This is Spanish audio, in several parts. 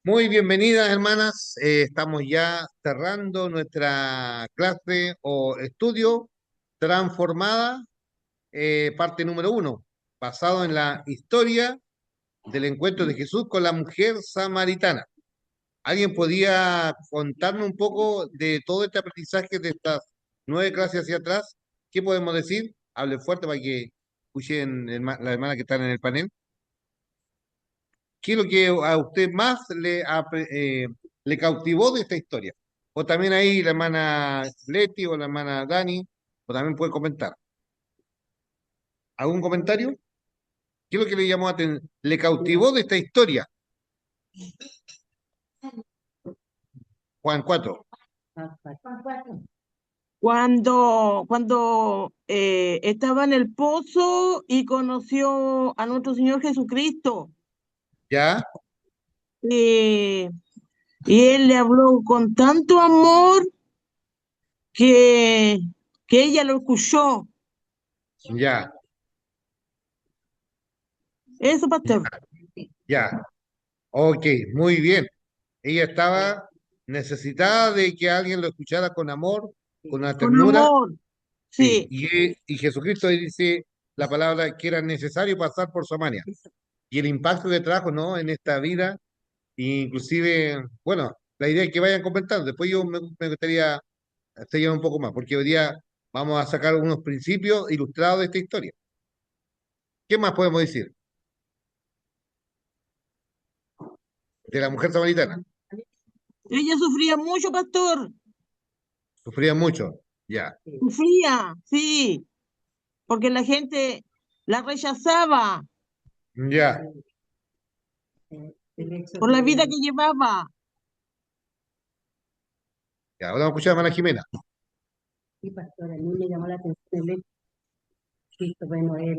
Muy bienvenidas, hermanas. Estamos ya cerrando nuestra clase o estudio transformada, parte número uno, basado en la historia del encuentro de Jesús con la mujer samaritana. ¿Alguien podía contarme un poco de todo este aprendizaje de estas 9 clases hacia atrás? ¿Qué podemos decir? Hable fuerte para que escuchen las hermanas que están en el panel. ¿Qué es lo que a usted más le cautivó de esta historia? O también ahí la hermana Leti o la hermana Dani, o también puede comentar. ¿Algún comentario? ¿Qué es lo que le llamó le cautivó de esta historia? Juan 4. Cuando estaba en el pozo y conoció a nuestro Señor Jesucristo, ¿Ya? eh, y Él le habló con tanto amor que, que ella lo escuchó. Ya, Eso, pastor. ya. Ok, muy bien. Ella estaba necesitada de que alguien lo escuchara con amor, con una Con ternura. amor, Sí, sí. y Jesucristo dice la palabra que era necesario pasar por Samaria. Y el impacto que trajo, ¿no? En esta vida, inclusive, bueno, la idea es que vayan comentando. Después me gustaría seguir un poco más, porque hoy día vamos a sacar unos principios ilustrados de esta historia. ¿Qué más podemos decir de la mujer samaritana? Ella sufría mucho, pastor. Sufría mucho, ya, Sufría, sí, porque la gente la rechazaba ya, por la vida que llevaba. ya. Ahora vamos a escuchar a María Jimena. Sí, pastor, a mí me llamó la atención el hecho que, bueno, él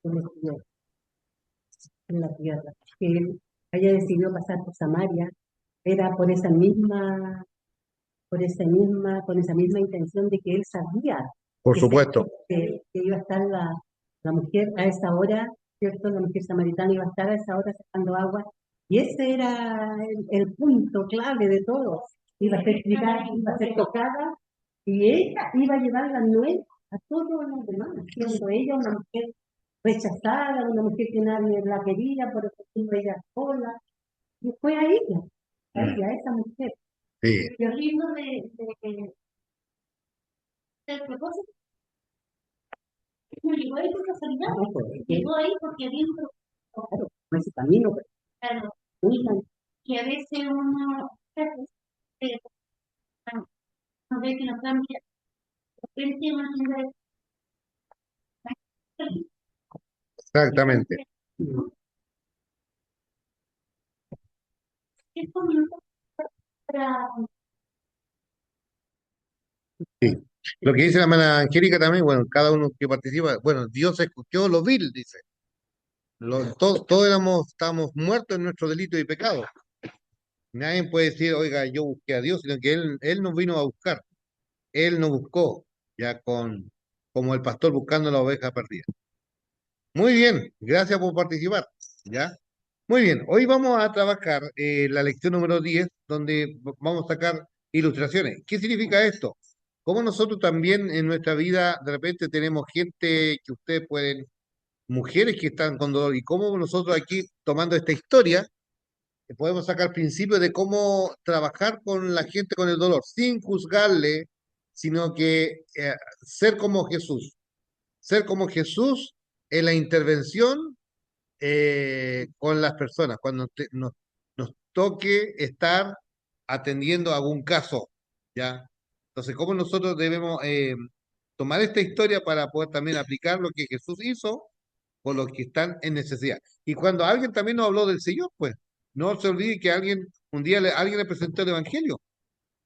estudió en la tierra, que él haya decidido pasar por Samaria, era con esa misma intención de que él sabía Por que, supuesto. que iba a estar la mujer a esa hora, ¿cierto? La mujer samaritana iba a estar a esa hora sacando agua, y ese era el punto clave de todo. Iba a ser criada, iba a ser tocada, y ella iba a llevar la nuez a todos los demás, siendo ella una mujer rechazada, una mujer que nadie la quería, por eso estuvo ella sola, y fue a esa mujer. Sí, Y el ritmo del propósito no llegó ahí por casualidad, llegó ahí porque había un propósito. Claro, por ese camino, claro, que a veces uno eh, no ve que nos cambia, de repente uno tiene exactamente. es comienzo para Sí. Lo que dice la hermana Angélica también, bueno, cada uno que participa, bueno, Dios escogió lo vil, dice. Todos estábamos muertos en nuestro delito y pecado. Nadie puede decir, oiga, yo busqué a Dios, sino que Él nos vino a buscar. Él nos buscó, ya como el pastor buscando la oveja perdida. Muy bien, gracias por participar, ¿ya? Muy bien, hoy vamos a trabajar la lección número 10, donde vamos a sacar ilustraciones. ¿Qué significa esto? Como nosotros también en nuestra vida de repente tenemos gente que ustedes pueden, mujeres que están con dolor, y cómo nosotros aquí, tomando esta historia, podemos sacar principios de cómo trabajar con la gente con el dolor, sin juzgarle, sino que ser como Jesús. Ser como Jesús en la intervención con las personas, cuando nos toque estar atendiendo algún caso, ¿ya? Entonces, ¿cómo nosotros debemos tomar esta historia para poder también aplicar lo que Jesús hizo con los que están en necesidad? Y cuando alguien también nos habló del Señor, pues, no se olvide que un día alguien le presentó el Evangelio,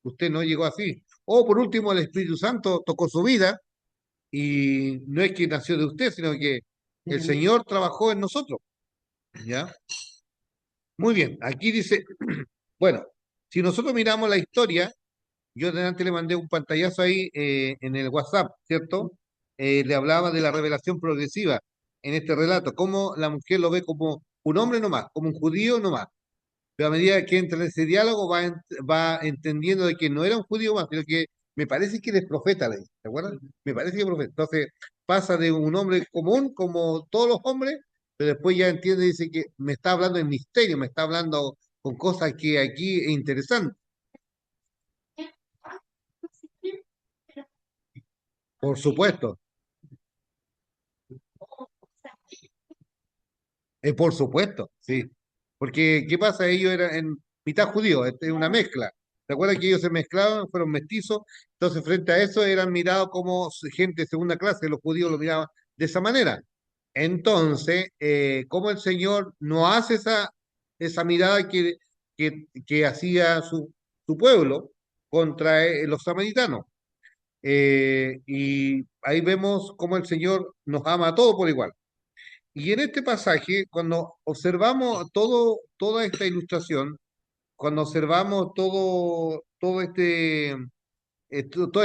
usted no llegó así. O por último, el Espíritu Santo tocó su vida y no es que nació de usted, sino que el Señor trabajó en nosotros, ¿ya? Muy bien, aquí dice, bueno, si nosotros miramos la historia, yo delante le mandé un pantallazo ahí en el WhatsApp, ¿cierto? Le hablaba de la revelación progresiva en este relato, cómo la mujer lo ve como un hombre nomás, como un judío nomás, pero a medida que entra en ese diálogo va entendiendo de que no era un judío más, sino que me parece que eres profeta, le dice, ¿te acuerdas? Me parece que es profeta. Entonces pasa de un hombre común, como todos los hombres, pero después ya entiende y dice que me está hablando en misterio, me está hablando con cosas que aquí es interesante. Por supuesto, por supuesto, sí. Porque, ¿qué pasa? Ellos eran en mitad judíos, es una mezcla. ¿Te acuerdas que ellos se mezclaban, fueron mestizos? Entonces, frente a eso, eran mirados como gente de segunda clase, los judíos lo miraban de esa manera. Entonces, ¿cómo el Señor no hace esa mirada que hacía su pueblo contra los samaritanos? Y ahí vemos cómo el Señor nos ama a todos por igual. Y en este pasaje, cuando observamos toda esta ilustración, cuando observamos toda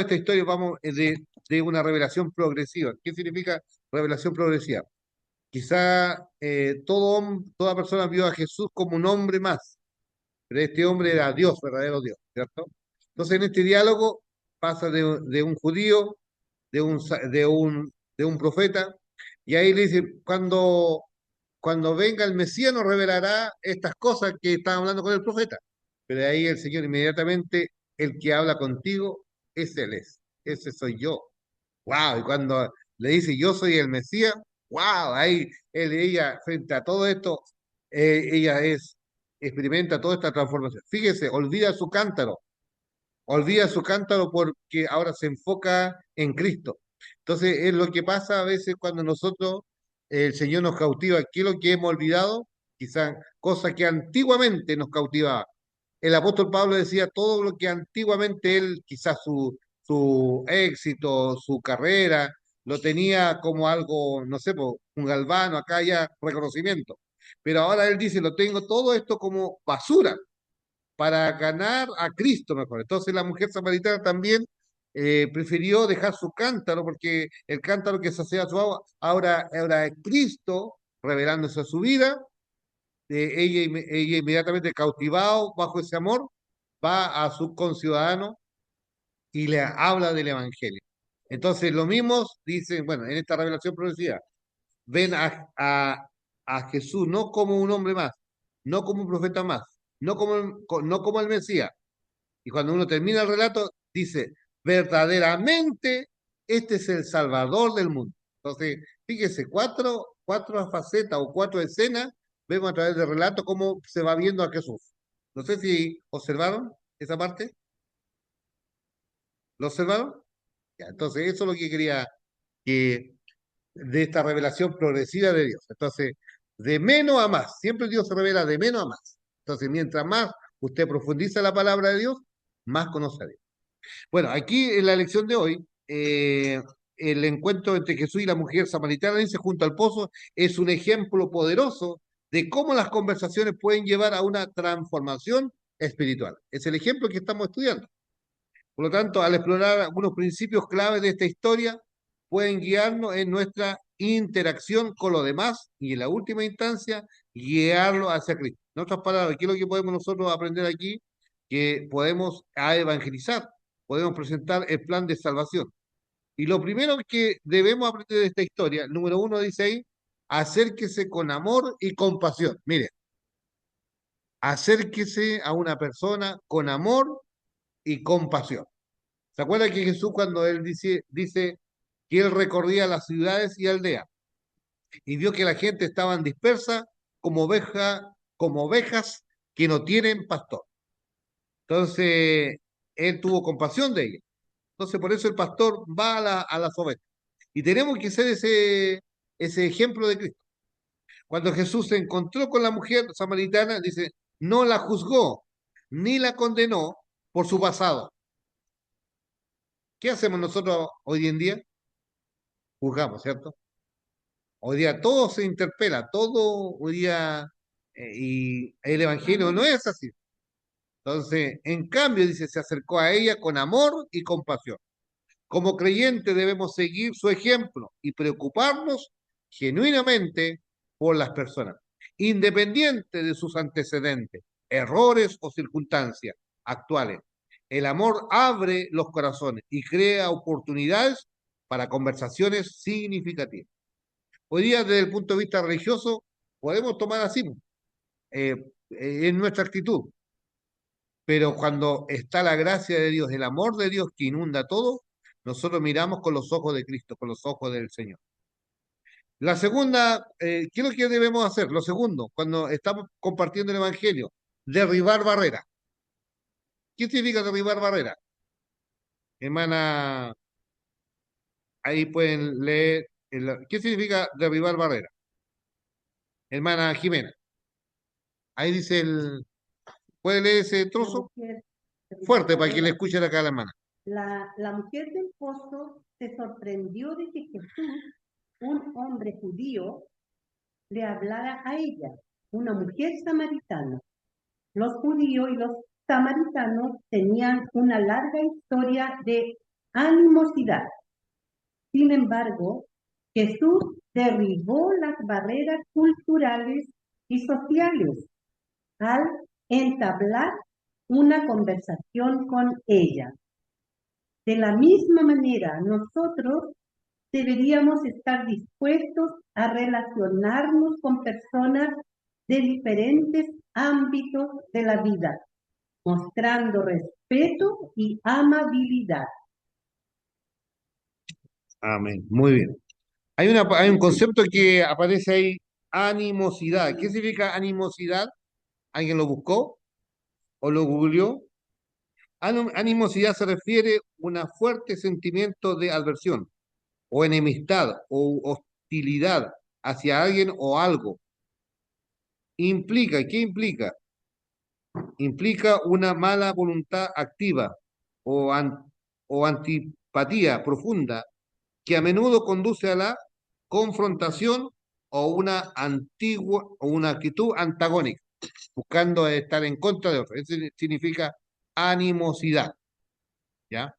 esta historia, vamos de una revelación progresiva. ¿Qué significa revelación progresiva? Quizá toda persona vio a Jesús como un hombre más, pero este hombre era Dios, verdadero Dios, ¿cierto? Entonces en este diálogo pasa de un judío, de un profeta, y ahí le dice, cuando venga el Mesías nos revelará estas cosas que estaba hablando con el profeta. Pero ahí el Señor inmediatamente, el que habla contigo, ese soy yo. Wow, y cuando le dice yo soy el Mesías, wow, ahí ella, frente a todo esto, ella experimenta toda esta transformación. Fíjese, olvida su cántaro porque ahora se enfoca en Cristo. Entonces, es lo que pasa a veces cuando nosotros, el Señor nos cautiva. ¿Qué es lo que hemos olvidado? Quizás cosas que antiguamente nos cautivaba. El apóstol Pablo decía todo lo que antiguamente él, quizás su éxito, su carrera, lo tenía como algo, no sé, po, un galvano, acá ya reconocimiento. Pero ahora él dice, lo tengo todo esto como basura para ganar a Cristo mejor. Entonces la mujer samaritana también prefirió dejar su cántaro, porque el cántaro que sacia su agua, ahora es Cristo revelándose a su vida. Ella inmediatamente cautivado bajo ese amor, va a su conciudadano y le habla del Evangelio. Entonces, lo mismo dicen, bueno, en esta revelación progresiva, ven a Jesús no como un hombre más, no como un profeta más, no como el Mesías. Y cuando uno termina el relato, dice, verdaderamente este es el Salvador del mundo. Entonces, fíjese, cuatro facetas o cuatro escenas, vemos a través del relato cómo se va viendo a Jesús. No sé si observaron esa parte. ¿Lo observaron? Ya, entonces, eso es lo que quería que de esta revelación progresiva de Dios. Entonces, de menos a más, siempre Dios se revela de menos a más. Entonces, mientras más usted profundiza la palabra de Dios, más conoce a Dios. Bueno, aquí en la lección de hoy, el encuentro entre Jesús y la mujer samaritana, dice, junto al pozo, es un ejemplo poderoso de cómo las conversaciones pueden llevar a una transformación espiritual. Es el ejemplo que estamos estudiando. Por lo tanto, al explorar algunos principios claves de esta historia, pueden guiarnos en nuestra interacción con los demás y, en la última instancia, guiarlo hacia Cristo. En otras palabras, ¿qué es lo que podemos nosotros aprender aquí? Que podemos evangelizar, podemos presentar el plan de salvación. Y lo primero que debemos aprender de esta historia, número uno dice ahí, acérquese con amor y compasión. Mire, acérquese a una persona con amor y compasión. ¿Se acuerda que Jesús cuando él dice que él recorría las ciudades y aldeas y vio que la gente estaban dispersa como ovejas que no tienen pastor? Entonces, él tuvo compasión de ellas. Entonces, por eso el pastor va a las ovejas. Y tenemos que ser ese ejemplo de Cristo. Cuando Jesús se encontró con la mujer samaritana, dice, no la juzgó ni la condenó por su pasado. ¿Qué hacemos nosotros hoy en día? Juzgamos, ¿cierto? Hoy día todo se interpela, todo hoy día, y el Evangelio no es así. Entonces, en cambio, dice, se acercó a ella con amor y compasión. Como creyentes debemos seguir su ejemplo y preocuparnos genuinamente por las personas, independiente de sus antecedentes. errores o circunstancias actuales. El amor abre los corazones y crea oportunidades para conversaciones significativas. Hoy día, desde el punto de vista religioso, podemos tomar así, en nuestra actitud, pero cuando está la gracia de Dios, el amor de Dios que inunda todo, nosotros miramos con los ojos de Cristo, con los ojos del Señor. La segunda, ¿qué es lo que debemos hacer? Lo segundo, cuando estamos compartiendo el Evangelio, derribar barreras. ¿Qué significa derribar barreras? Hermana, ahí pueden leer, ¿qué significa derribar barreras? Hermana Jimena, ahí dice ¿puede leer ese La trozo? mujer, Fuerte para que le escuche acá a la hermana. la mujer del pozo se sorprendió de que Jesús, un hombre judío, le hablara a ella, una mujer samaritana. Los judíos y los samaritanos tenían una larga historia de animosidad. Sin embargo, Jesús derribó las barreras culturales y sociales al entablar una conversación con ella. De la misma manera, nosotros deberíamos estar dispuestos a relacionarnos con personas de diferentes ámbitos de la vida, mostrando respeto y amabilidad. Amén. Muy bien. Hay un concepto que aparece ahí, animosidad. ¿Qué significa animosidad? ¿Alguien lo buscó o lo googleó? Animosidad se refiere a un fuerte sentimiento de adversión o enemistad o hostilidad hacia alguien o algo. ¿Qué implica? Implica una mala voluntad activa o, o antipatía profunda que a menudo conduce a la confrontación o una actitud antagónica, buscando estar en contra de otro. Eso significa animosidad, ¿ya?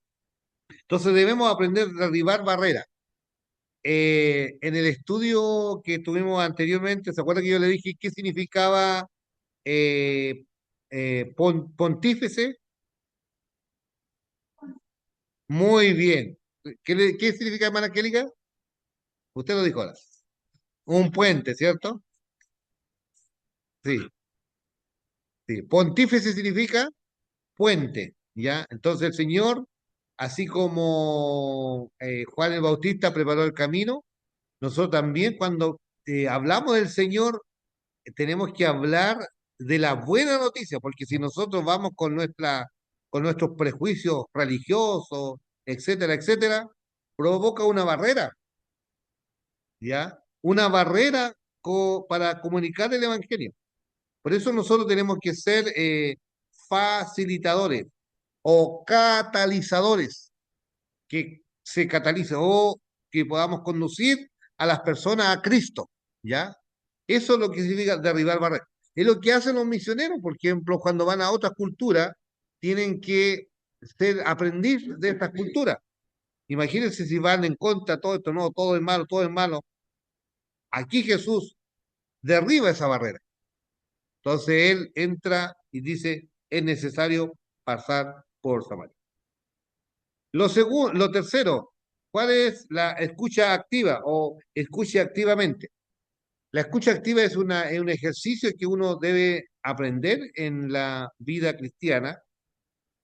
Entonces debemos aprender a derribar barreras. En el estudio que tuvimos anteriormente, ¿se acuerda que yo le dije qué significaba eh, pontífice? Muy bien. ¿Qué significa, hermana Angélica? Usted lo dijo ahora. Un puente, ¿cierto? Sí, sí. Pontífice significa puente, ¿ya? Entonces el Señor, así como Juan el Bautista preparó el camino, nosotros también cuando hablamos del Señor tenemos que hablar de la buena noticia, porque si nosotros vamos con nuestros prejuicios religiosos, etcétera, etcétera, provoca una barrera, ¿ya? Una barrera para comunicar el Evangelio. Por eso nosotros tenemos que ser facilitadores o catalizadores, que se catalice o que podamos conducir a las personas a Cristo, ¿ya? Eso es lo que significa derribar barreras. Es lo que hacen los misioneros, por ejemplo, cuando van a otras culturas, tienen que ser aprendiz de estas culturas. Imagínense si van en contra de todo esto, no, todo es malo, todo es malo. Aquí Jesús derriba esa barrera. Entonces él entra y dice, es necesario pasar por Samaria. Lo tercero, ¿cuál es la escucha activa o escucha activamente? La escucha activa es un ejercicio que uno debe aprender en la vida cristiana.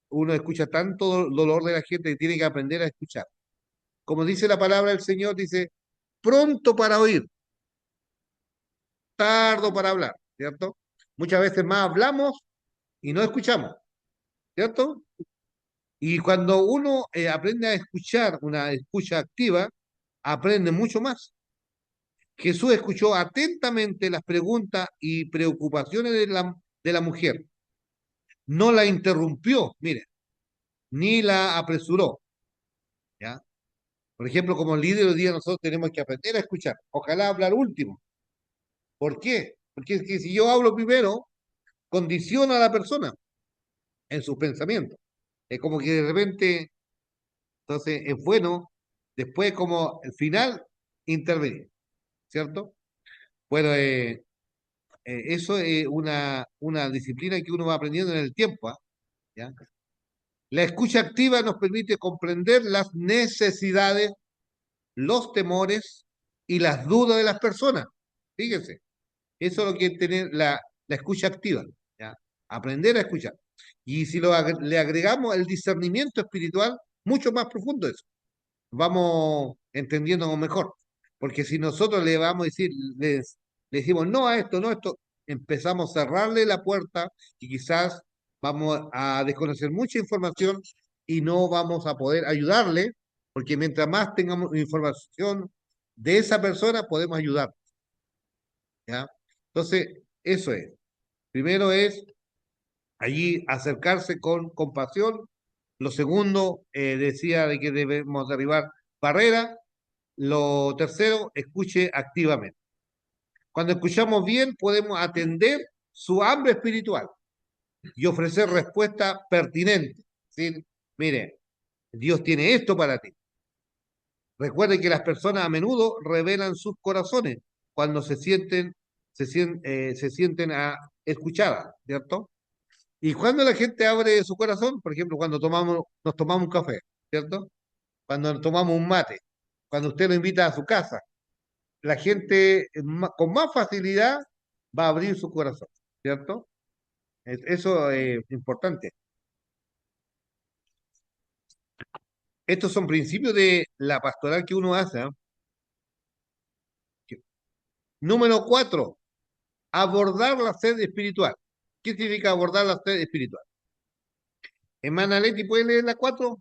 Uno escucha tanto dolor de la gente que tiene que aprender a escuchar. Como dice la palabra del Señor, dice, pronto para oír, tardo para hablar, ¿cierto? Muchas veces más hablamos y no escuchamos, ¿cierto? Y cuando uno aprende a escuchar una escucha activa, aprende mucho más. Jesús escuchó atentamente las preguntas y preocupaciones de la mujer. No la interrumpió, mire, ni la apresuró, ¿ya? Por ejemplo, como líder hoy día nosotros tenemos que aprender a escuchar. Ojalá hablar último. ¿Por qué? Porque es que si yo hablo primero, condiciona a la persona en sus pensamientos. Es como que de repente, entonces es bueno después como el final intervenir, ¿cierto? Bueno, eso es una disciplina que uno va aprendiendo en el tiempo, ¿ah? ¿Ya? La escucha activa nos permite comprender las necesidades, los temores y las dudas de las personas. Fíjense, eso es lo que es tener la escucha activa, ¿ya? Aprender a escuchar. Y si le agregamos el discernimiento espiritual, mucho más profundo eso, vamos entendiendo mejor. Porque si nosotros le vamos a decir, le decimos no a esto, no a esto, empezamos a cerrarle la puerta y quizás vamos a desconocer mucha información y no vamos a poder ayudarle, porque mientras más tengamos información de esa persona, podemos ayudar, ¿ya? Entonces, eso es. Primero es allí acercarse con compasión. Lo segundo, decía de que debemos derribar barreras. Lo tercero, escuche activamente. Cuando escuchamos bien, podemos atender su hambre espiritual y ofrecer respuesta pertinente. ¿Sí? Mire, Dios tiene esto para ti. Recuerde que las personas a menudo revelan sus corazones cuando se sienten escuchadas, ¿cierto? Y cuando la gente abre su corazón, por ejemplo, cuando nos tomamos un café, ¿cierto? Cuando nos tomamos un mate, cuando usted lo invita a su casa, la gente con más facilidad va a abrir su corazón, ¿cierto? Eso es importante. Estos son principios de la pastoral que uno hace, ¿ah? Número 4, abordar la sed espiritual. ¿Qué significa abordar la sed espiritual? Hermana Leti, ¿puede leer la 4?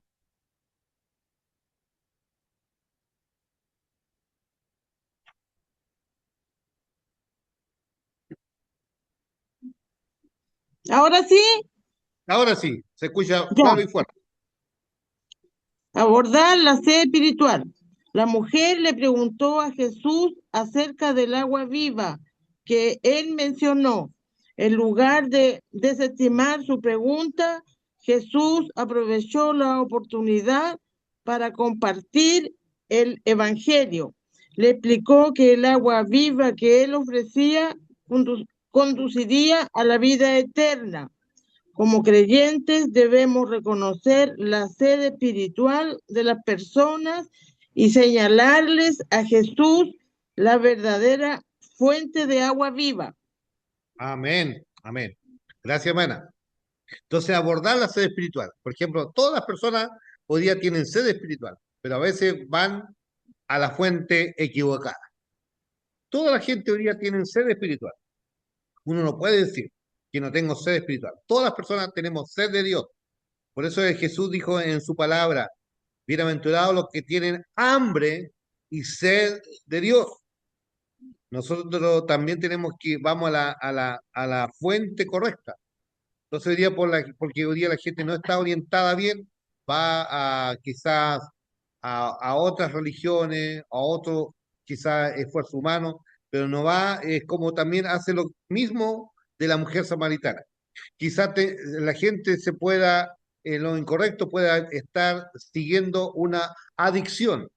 Ahora sí, Ahora sí, se escucha ya. claro y fuerte. Abordar la sed espiritual. La mujer le preguntó a Jesús acerca del agua viva que él mencionó. En lugar de desestimar su pregunta, Jesús aprovechó la oportunidad para compartir el Evangelio. Le explicó que el agua viva que él ofrecía conduciría a la vida eterna. Como creyentes debemos reconocer la sed espiritual de las personas y señalarles a Jesús la verdadera fuente de agua viva. Amén, amén. Gracias, hermana. Entonces, abordar la sed espiritual. Por ejemplo, todas las personas hoy día tienen sed espiritual, pero a veces van a la fuente equivocada. Toda la gente hoy día tiene sed espiritual. Uno no puede decir que no tengo sed espiritual. Todas las personas tenemos sed de Dios. Por eso Jesús dijo en su palabra, bienaventurados los que tienen hambre y sed de Dios. Nosotros también tenemos que, vamos a la fuente correcta. Entonces hoy día, porque hoy día la gente no está orientada bien, va a quizás a otras religiones, a otro quizás esfuerzo humano, pero no va, es como también hace lo mismo de la mujer samaritana. Quizás la gente se pueda, en lo incorrecto, pueda estar siguiendo una adicción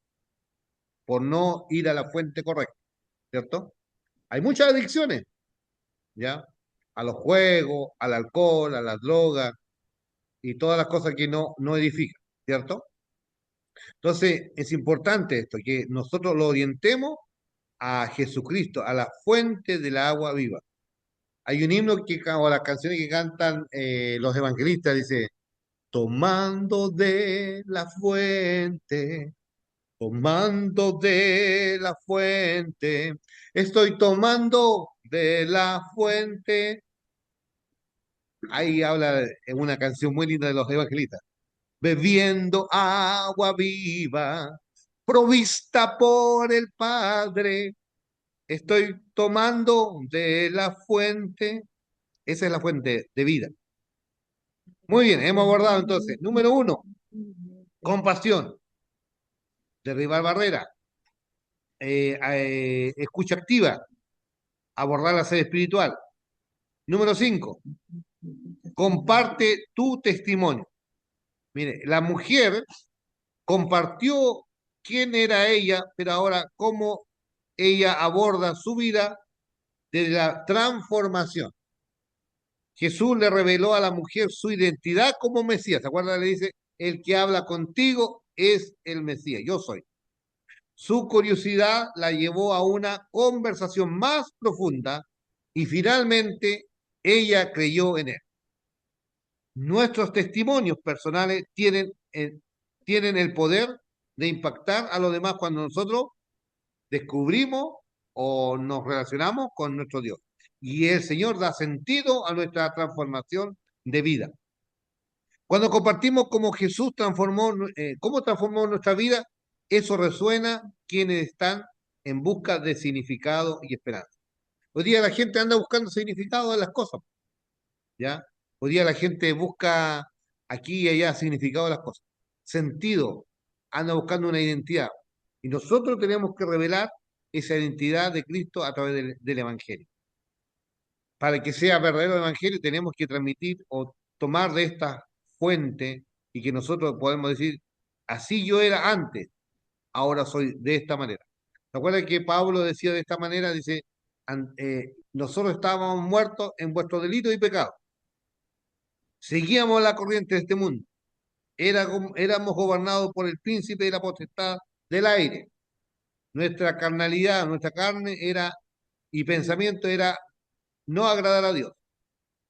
por no ir a la fuente correcta, ¿cierto? Hay muchas adicciones, ¿ya? A los juegos, al alcohol, a las drogas y todas las cosas que no edifican, ¿cierto? Entonces, es importante esto, que nosotros lo orientemos a Jesucristo, a la fuente del agua viva. Hay un himno o las canciones que cantan los evangelistas, dice, tomando de la fuente, tomando de la fuente, estoy tomando de la fuente. Ahí habla en una canción muy linda de los evangelistas. Bebiendo agua viva, provista por el Padre, estoy tomando de la fuente. Esa es la fuente de vida. Muy bien, hemos abordado entonces. Número 1, compasión, derribar barreras, escucha activa, abordar la sed espiritual. Número 5, comparte tu testimonio. Mire, la mujer compartió quién era ella, pero ahora cómo ella aborda su vida de la transformación. Jesús le reveló a la mujer su identidad como Mesías. ¿Se acuerdan? Le dice, el que habla contigo es el Mesías, yo soy. Su curiosidad la llevó a una conversación más profunda y finalmente ella creyó en él. Nuestros testimonios personales tienen el poder de impactar a los demás cuando nosotros descubrimos o nos relacionamos con nuestro Dios. Y el Señor da sentido a nuestra transformación de vida. Cuando compartimos cómo Jesús cómo transformó nuestra vida, eso resuena quienes están en busca de significado y esperanza. Hoy día la gente anda buscando significado de las cosas, ¿ya? Hoy día la gente busca aquí y allá significado de las cosas. Sentido, anda buscando una identidad. Y nosotros tenemos que revelar esa identidad de Cristo a través del Evangelio. Para que sea verdadero el Evangelio tenemos que transmitir o tomar de esta fuente y que nosotros podemos decir, así yo era antes, ahora soy de esta manera. ¿Se acuerdan que Pablo decía de esta manera? Dice, nosotros estábamos muertos en vuestros delitos y pecados. Seguíamos la corriente de este mundo. Éramos gobernados por el príncipe de la potestad del aire. Nuestra carnalidad, nuestra carne era y pensamiento era no agradar a Dios.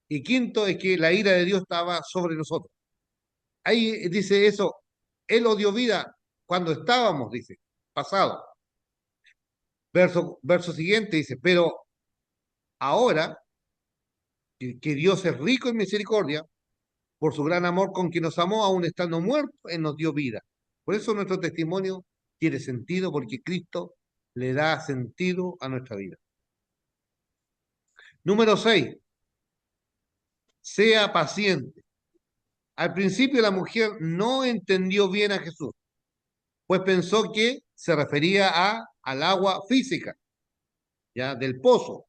Y quinto es que la ira de Dios estaba sobre nosotros. Ahí dice eso, Él nos dio vida cuando estábamos, dice, pasado. Verso siguiente dice, pero ahora que Dios es rico en misericordia, por su gran amor con que nos amó, aún estando muertos, Él nos dio vida. Por eso nuestro testimonio tiene sentido, porque Cristo le da sentido a nuestra vida. Número 6, sea paciente. Al principio la mujer no entendió bien a Jesús, pues pensó que se refería al agua física, ya del pozo.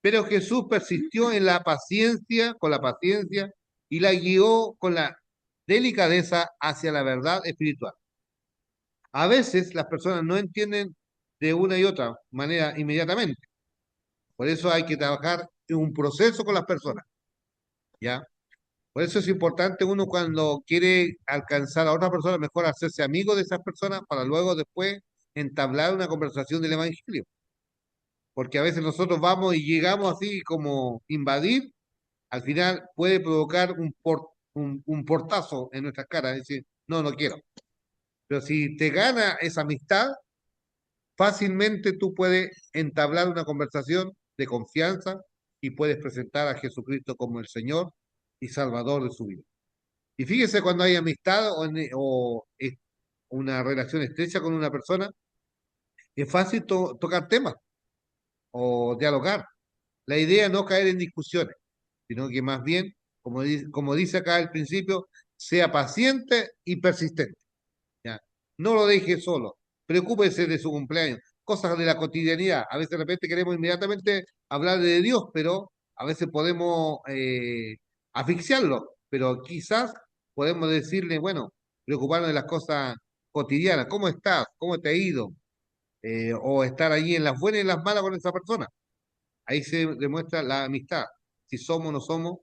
Pero Jesús persistió en la paciencia, con la paciencia, y la guió con la delicadeza hacia la verdad espiritual. A veces las personas no entienden de una y otra manera inmediatamente. Por eso hay que trabajar en un proceso con las personas, ¿ya? Por eso es importante uno cuando quiere alcanzar a otra persona, mejor hacerse amigo de esas personas para luego después entablar una conversación del Evangelio. Porque a veces nosotros vamos y llegamos así como invadir, al final puede provocar un portazo en nuestras caras, es decir, no, no quiero. Pero si te gana esa amistad, fácilmente tú puedes entablar una conversación de confianza y puedes presentar a Jesucristo como el Señor y Salvador de su vida. Y fíjese cuando hay amistad o una relación estrecha con una persona, es fácil tocar temas o dialogar. La idea es no caer en discusiones, sino que más bien, como dice acá al principio, sea paciente y persistente. ¿Ya? No lo deje solo, preocúpese de su cumpleaños, cosas de la cotidianidad. A veces de repente queremos inmediatamente hablar de Dios, pero a veces podemos asfixiarlo, pero quizás podemos decirle, bueno, preocuparnos de las cosas cotidianas, ¿cómo estás? ¿Cómo te ha ido? O estar allí en las buenas y en las malas con esa persona. Ahí se demuestra la amistad, si somos o no somos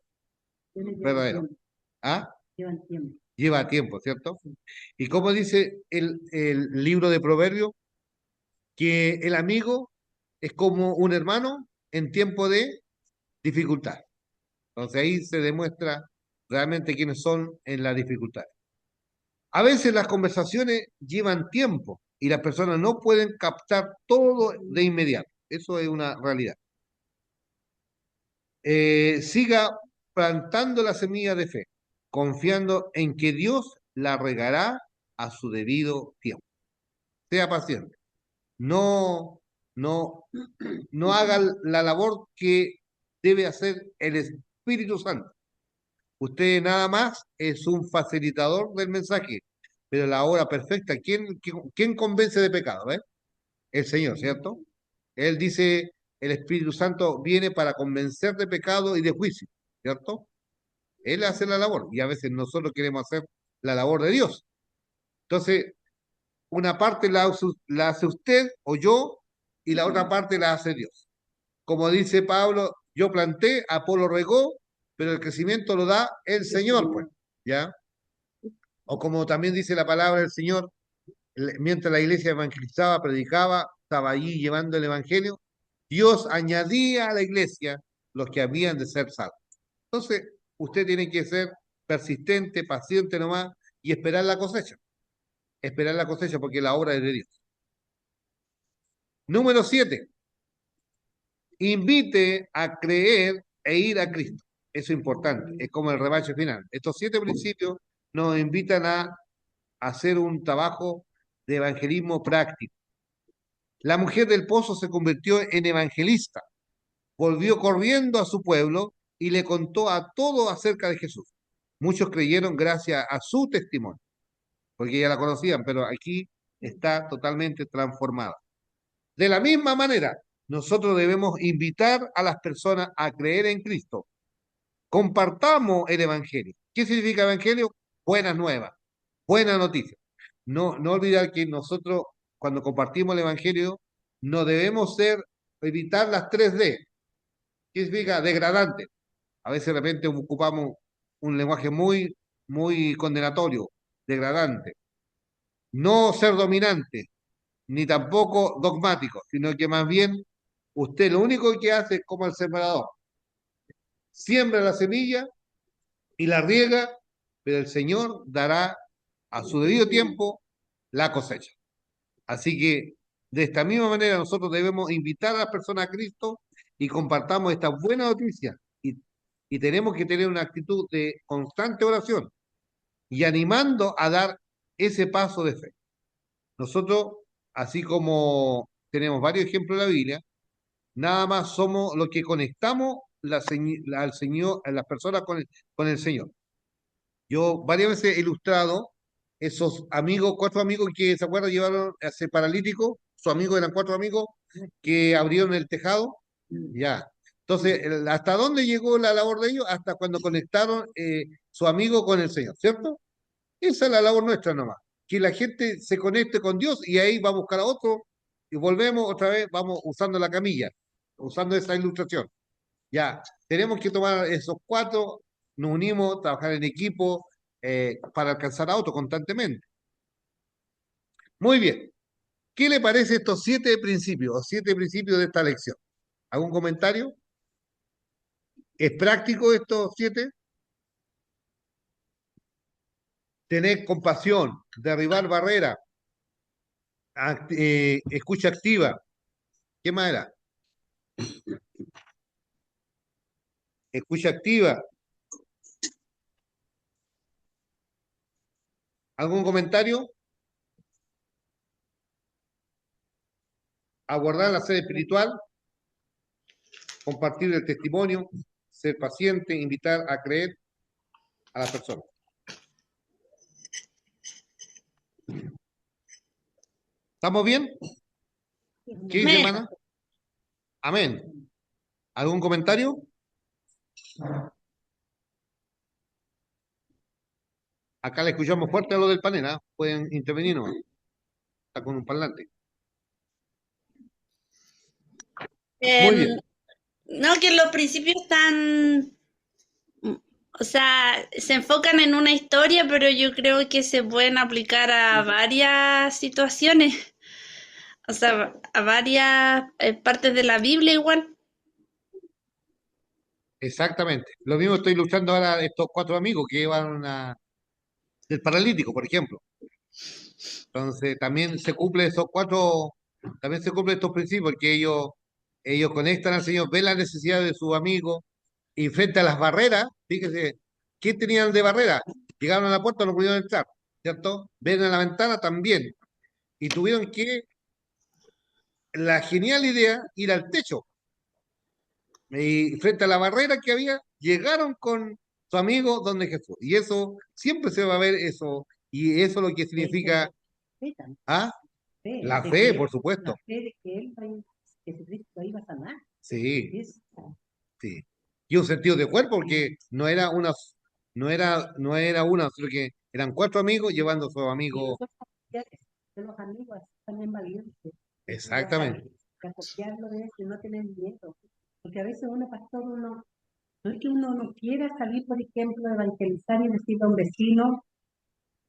Llevan verdaderos. tiempo, ¿Ah? llevan tiempo. Lleva tiempo, ¿cierto? Y como dice el libro de Proverbios, que el amigo es como un hermano en tiempo de dificultad. Entonces ahí se demuestra realmente quiénes son en la dificultad. A veces las conversaciones llevan tiempo y las personas no pueden captar todo de inmediato. Eso es una realidad. Siga plantando la semilla de fe, confiando en que Dios la regará a su debido tiempo. Sea paciente. No, no, no haga la labor que debe hacer el Espíritu Santo. Usted nada más es un facilitador del mensaje, pero la hora perfecta, ¿quién convence de pecado? El Señor, ¿cierto? Él dice, el Espíritu Santo viene para convencer de pecado y de juicio, ¿cierto? Él hace la labor y a veces nosotros queremos hacer la labor de Dios. Entonces, una parte la hace usted o yo y la otra parte la hace Dios. como dice Pablo, yo planté, Apolo regó, pero el crecimiento lo da el Señor, pues, ¿ya? O como también dice la palabra del Señor, mientras la iglesia evangelizaba, predicaba, estaba allí llevando el evangelio, Dios añadía a la iglesia los que habían de ser salvos. Entonces, usted tiene que ser persistente, paciente nomás y esperar la cosecha. Esperar la cosecha porque la obra es de Dios. Número 7. Invite a creer e ir a Cristo. Eso es importante. Es como el rebaño final. Estos 7 principios nos invitan a hacer un trabajo de evangelismo práctico. La mujer del pozo se convirtió en evangelista, volvió corriendo a su pueblo y le contó a todos acerca de Jesús. Muchos creyeron gracias a su testimonio, porque ya la conocían, pero aquí está totalmente transformada. De la misma manera, nosotros debemos invitar a las personas a creer en Cristo. Compartamos el Evangelio. ¿Qué significa Evangelio? Buenas nuevas, buena noticia. No olvidar que nosotros, cuando compartimos el Evangelio, no debemos evitar las 3D. ¿Qué significa? Degradante. A veces de repente ocupamos un lenguaje muy condenatorio, degradante. No ser dominante, ni tampoco dogmático, sino que más bien usted lo único que hace es como el sembrador. Siembra la semilla y la riega, pero el Señor dará a su debido tiempo la cosecha. Así que de esta misma manera nosotros debemos invitar a las personas a Cristo y compartamos esta buena noticia. Y tenemos que tener una actitud de constante oración y animando a dar ese paso de fe. Nosotros, así como tenemos varios ejemplos de la Biblia, nada más somos los que conectamos al Señor, a las personas con el Señor. Yo varias veces he ilustrado esos amigos, 4 amigos que se acuerdan llevaron a ese paralítico, sus amigos eran 4 amigos que abrieron el tejado, ya. Entonces, ¿hasta dónde llegó la labor de ellos? Hasta cuando conectaron su amigo con el Señor, ¿cierto? Esa es la labor nuestra nomás, que la gente se conecte con Dios y ahí va a buscar a otro y volvemos otra vez, vamos usando la camilla, usando esa ilustración. Ya, tenemos que tomar esos 4, nos unimos, trabajar en equipo para alcanzar a otro constantemente. Muy bien, ¿qué le parece estos 7 principios o 7 principios de esta lección? ¿Algún comentario? ¿Es práctico estos 7? Tener compasión, derribar barreras, escucha activa. ¿Qué más era? Escucha activa. ¿Algún comentario? Abordar la sede espiritual, compartir el testimonio, ser paciente, invitar a creer a las personas. ¿Estamos bien? ¿Qué dice, hermana? Amén. ¿Algún comentario? Acá le escuchamos fuerte a lo del panel, ¿ah? Pueden intervenir, ¿no? Está con un parlante. Muy Em, bien. no, que los principios están, o sea, se enfocan en una historia, pero yo creo que se pueden aplicar a varias situaciones, o sea, a varias partes de la Biblia igual. Exactamente. Lo mismo estoy ilustrando ahora estos 4 amigos que llevan del paralítico, por ejemplo. Entonces, también se cumple también se cumplen estos principios, porque ellos conectan al Señor, ven la necesidad de sus amigos, y frente a las barreras, fíjese, ¿qué tenían de barrera? Llegaron a la puerta, no pudieron entrar, ¿cierto? Ven a la ventana también, y tuvieron la genial idea, ir al techo, y frente a la barrera que había, llegaron con su amigo donde Jesús, y eso, siempre se va a ver eso, y eso es lo que significa, Fe también, ¿ah? fe, La de fe, que por supuesto. la fe de que Jesucristo iba a sanar. Sí, Es, sí. Y un sentido de cuerpo, porque no era una, sino que eran 4 amigos llevando a sus y amigos. nosotros familiares, de los amigos así también valientes, Exactamente. de acopiarlo de eso y no tener miedo. Porque a veces uno, pastor, no es que uno no quiera salir, por ejemplo, a evangelizar y decirle a un vecino,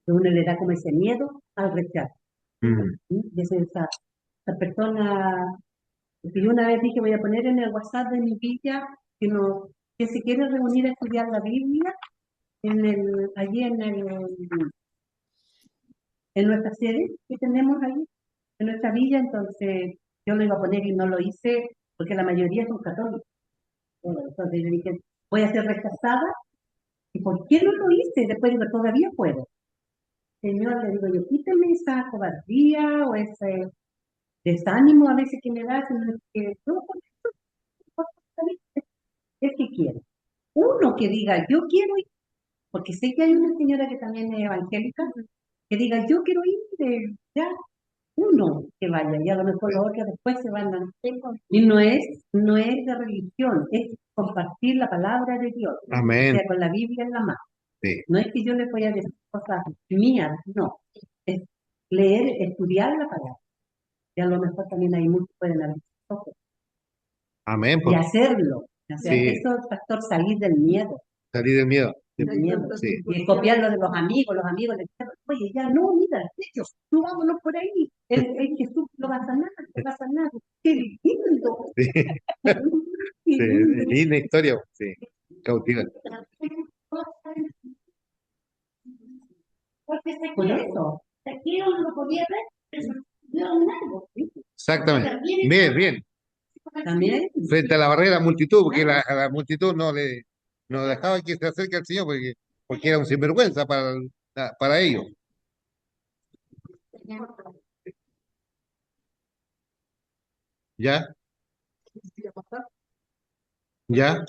que uno le da como ese miedo al rechazo. Mm. ¿Sí? Y esa persona, porque yo una vez dije, voy a poner en el WhatsApp de mi villa que, no, que se quiere reunir a estudiar la Biblia allí en nuestra sede que tenemos allí, en nuestra villa. Entonces yo lo iba a poner y no lo hice porque la mayoría son católicos. Entonces yo dije, voy a ser rechazada. ¿Y por qué no lo hice? Después digo, todavía puedo. Señor, le digo yo, quíteme esa cobardía o ese desánimo a veces que me da, sino que no, es que quiero. Uno que diga, yo quiero ir, porque sé que hay una señora que también es evangélica, que diga, yo quiero ir, ya, uno que vaya, y a lo mejor los otros después se van a... Y no es de religión, es compartir la palabra de Dios, o Amén. sea, con la Biblia en la mano. Sí. No es que yo les voy a decir cosas mías, no. Es leer, estudiar la palabra. Y a lo mejor también hay muchos que pueden abrir sus ojos Amén, y pues. hacerlo. O sea, Sí, eso es, pastor, salir del miedo. salir del miedo. Del miedo. Sí, Y copiarlo de los amigos les dicen, oye, ya no, mira, ellos, tú vámonos por ahí. El Jesús no va a sanar, no va a sanar. ¡Qué lindo! sí, ¡Qué sí, lindo! linda historia, sí, cautiva. Por eso, aquí uno lo podía ver, pero no un árbol. Exactamente. Bien, bien. También, Frente a la barrera de la multitud, porque a la multitud no dejaba que se acerque al Señor, porque era un sinvergüenza para ellos. ¿Ya? ¿Ya?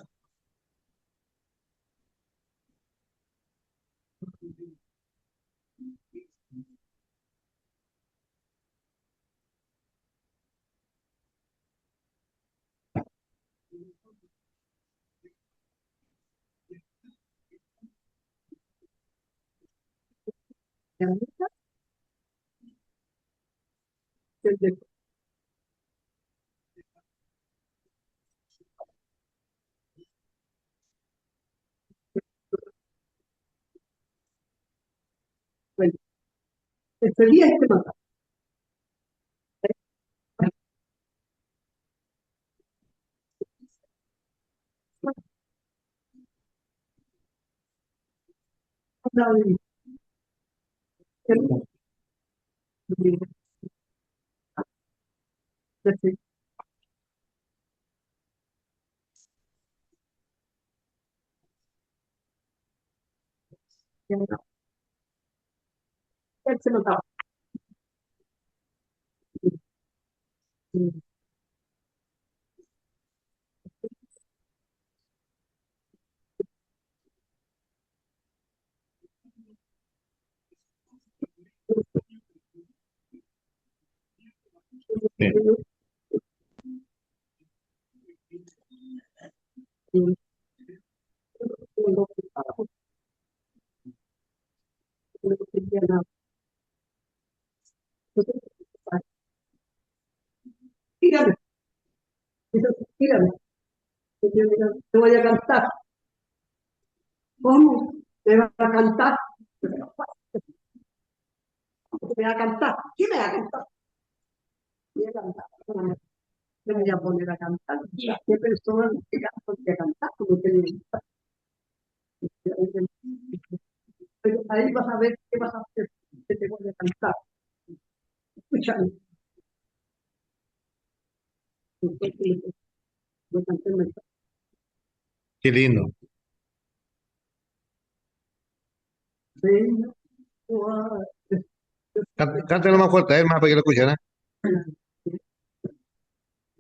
bueno, sería este mapa. Sí. Tírame, tírame, te voy a cantar. ¿Cómo? ¿Me vas a cantar? ¿Me va a cantar? ¿Quién me va a cantar? Me voy a cantar. Me voy a poner a cantar. ¿Qué persona que voy a cantar? Como que me gusta. Pero ahí vas a ver qué vas a hacer. Que te voy a cantar. Escúchame. Voy a cantarme. Qué lindo. Ven, Cántalo más fuerte, a ver, más para que lo escuchen, ¿eh?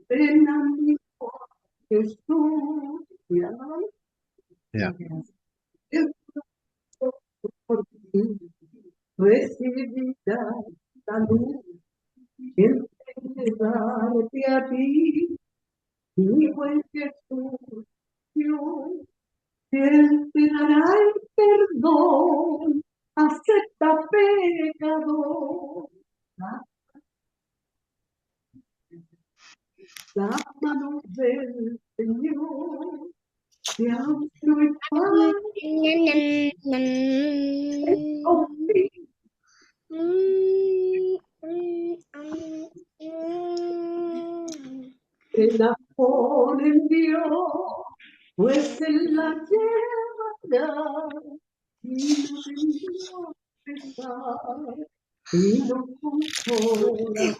ven a mi Jesús. Cuidado, Ya. por ti recibirá salud, entregarte a ti, mi buen Jesús, Dios, Él te dará el perdón, acepta pecador. las manos del Señor, de amor y paz, que la pone en Dios, pues Él la llevará y no tendrá pesar y no consola.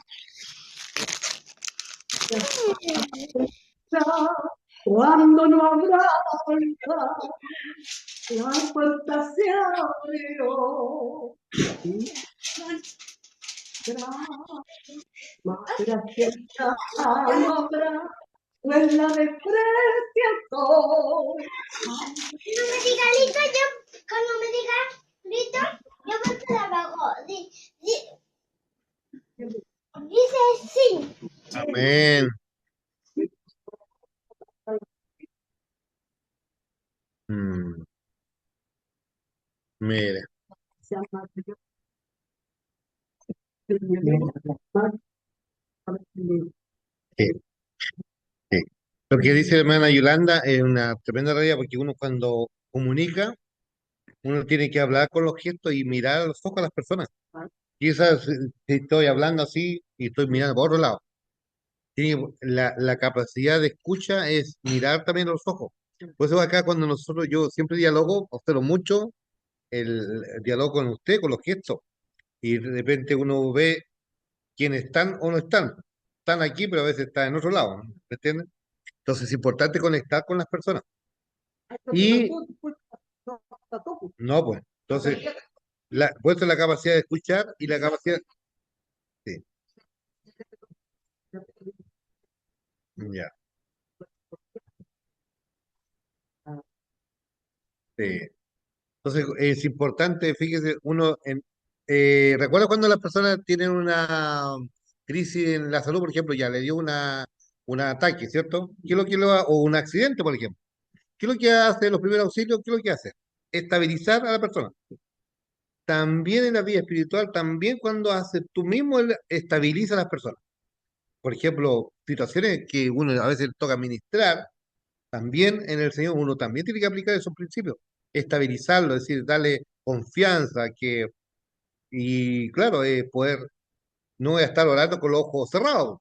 Cuando no habrá vuelta, la puerta se abrió y será más gracia no habrá, pues la desprecia todo. No me diga listo, yo, cuando me diga listo, yo me te la hago. Dice sí. Amén. Mm, mire, sí, sí. Lo que dice la hermana Yolanda es una tremenda realidad porque uno cuando comunica, uno tiene que hablar con los gestos y mirar a los ojos a las personas. Quizás si estoy hablando así y estoy mirando por otro lado. La capacidad de escucha es mirar también a los ojos. Por eso acá cuando yo siempre dialogo, observo mucho el diálogo con usted, con los gestos, y de repente uno ve quiénes están o no están. Están aquí, pero a veces están en otro lado, ¿no? ¿Me entiendes? Entonces es importante conectar con las personas. Y no, pues, entonces, por eso la capacidad de escuchar y la capacidad. Sí, ya, sí. Entonces es importante, fíjese, ¿recuerda cuando las personas tienen una crisis en la salud, por ejemplo, ya le dio un ataque, ¿cierto? ¿Qué es lo que o un accidente, por ejemplo? ¿Qué es lo que hace los primeros auxilios? ¿Qué es lo que hace? Estabilizar a la persona. También en la vida espiritual, también cuando hace tú mismo, él estabiliza a las personas. Por ejemplo, situaciones que uno a veces toca administrar, también en el Señor uno también tiene que aplicar esos principios, estabilizarlo, es decir, darle confianza, y claro, poder, no voy a estar orando con los ojos cerrados.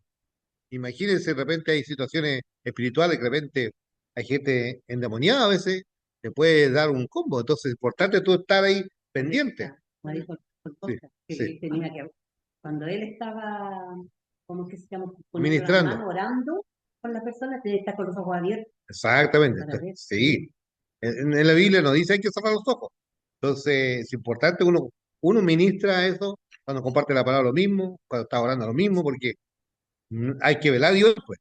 Imagínense, de repente hay situaciones espirituales, que de repente hay gente endemoniada a veces, te puede dar un combo, entonces es importante tú estar ahí pendiente. Me dijo el Sí, podcast que sí, tenía que, cuando él estaba, ¿cómo que se llama? Poniendo las ministrando, manos, orando con la persona, tenía que estar con los ojos abiertos exactamente, para ver. sí. En la Biblia nos dice hay que cerrar los ojos. Entonces, es importante uno ministra eso cuando comparte la palabra lo mismo, cuando está orando lo mismo, porque hay que velar a Dios, pues.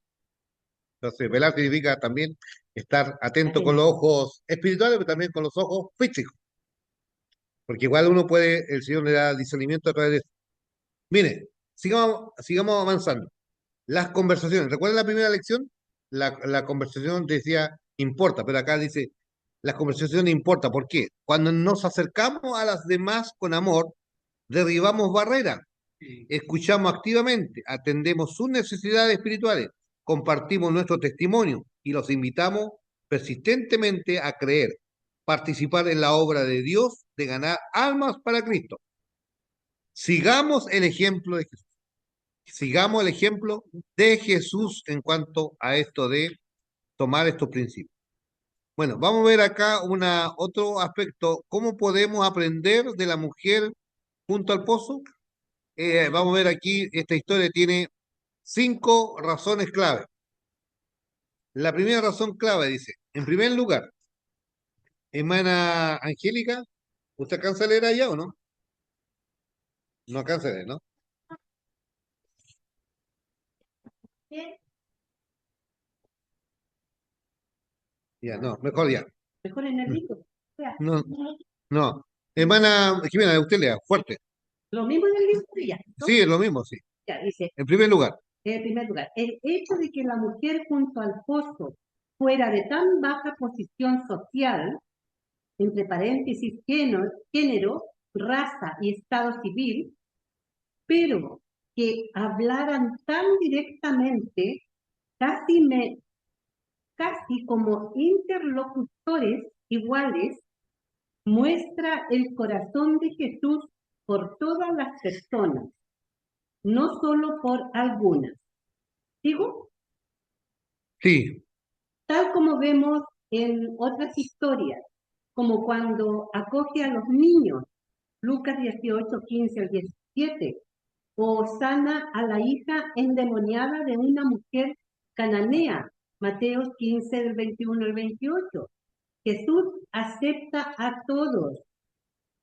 Entonces, velar significa también estar atento con los ojos espirituales, pero también con los ojos físicos, porque igual uno puede, el Señor le da discernimiento a través de eso. Mire, sigamos avanzando. Las conversaciones, ¿recuerdan la primera lección? La conversación decía importa, pero acá dice, las conversaciones importa. ¿Por qué? Cuando nos acercamos a las demás con amor, derribamos barreras, escuchamos activamente, atendemos sus necesidades espirituales, compartimos nuestro testimonio y los invitamos persistentemente a creer, participar en la obra de Dios de ganar almas para Cristo. Sigamos el ejemplo de Jesús. Sigamos el ejemplo de Jesús en cuanto a esto de tomar estos principios. Bueno, vamos a ver acá otro aspecto. ¿Cómo podemos aprender de la mujer junto al pozo? Vamos a ver aquí, esta historia tiene 5 razones clave. La primera razón clave dice, en primer lugar, hermana Angélica, ¿usted alcanza a leer allá o no? No alcanza a leer, ¿no? Ya, no, mejor ya. Mejor en el libro. No, no. Hermana Jimena, usted lea, fuerte. Lo mismo en el libro de ella, ¿no? Sí, es lo mismo, sí. Ya, dice, En primer lugar, en primer lugar, el hecho de que la mujer junto al pozo fuera de tan baja posición social, entre paréntesis, género, raza y estado civil, pero que hablaran tan directamente casi me, casi como interlocutores iguales, muestra el corazón de Jesús por todas las personas, no solo por algunas. ¿Sigo? Sí, Tal como vemos en otras historias, como cuando acoge a los niños, Lucas 18, 15 al 17, o sana a la hija endemoniada de una mujer cananea, Mateo 15 del 21 al 28. Jesús acepta a todos.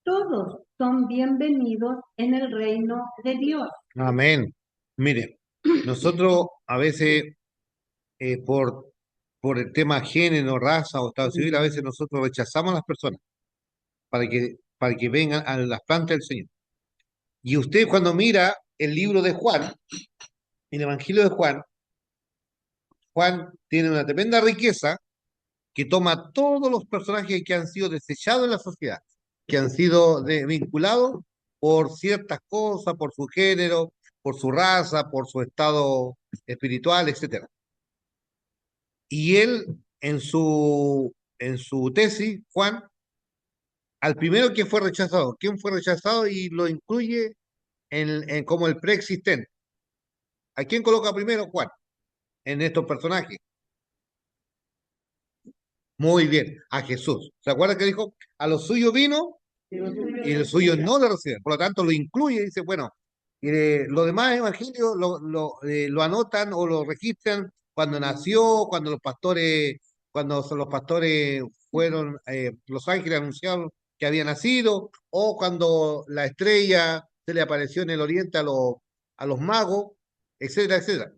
Todos son bienvenidos en el reino de Dios. amén. Mire, nosotros a veces por el tema género, raza o estado civil, a veces nosotros rechazamos a las personas para que vengan a las plantas del Señor. Y usted cuando mira el libro de Juan, el Evangelio de Juan, Juan tiene una tremenda riqueza que toma todos los personajes que han sido desechados en la sociedad, que han sido vinculados por ciertas cosas, por su género, por su raza, por su estado espiritual, etcétera. Y él, en su tesis, Juan, al primero que fue rechazado, ¿quién fue rechazado? Y lo incluye como el preexistente. ¿A quién coloca primero Juan en estos personajes? Muy bien, a Jesús. ¿Se acuerda que dijo? A los suyos vino y los suyos no le reciben. Por lo tanto, lo incluye y dice, bueno, los demás evangelios lo anotan o lo registran cuando nació, cuando los pastores fueron, los ángeles anunciaron que había nacido, o cuando la estrella se le apareció en el oriente a los magos, etcétera, etcétera.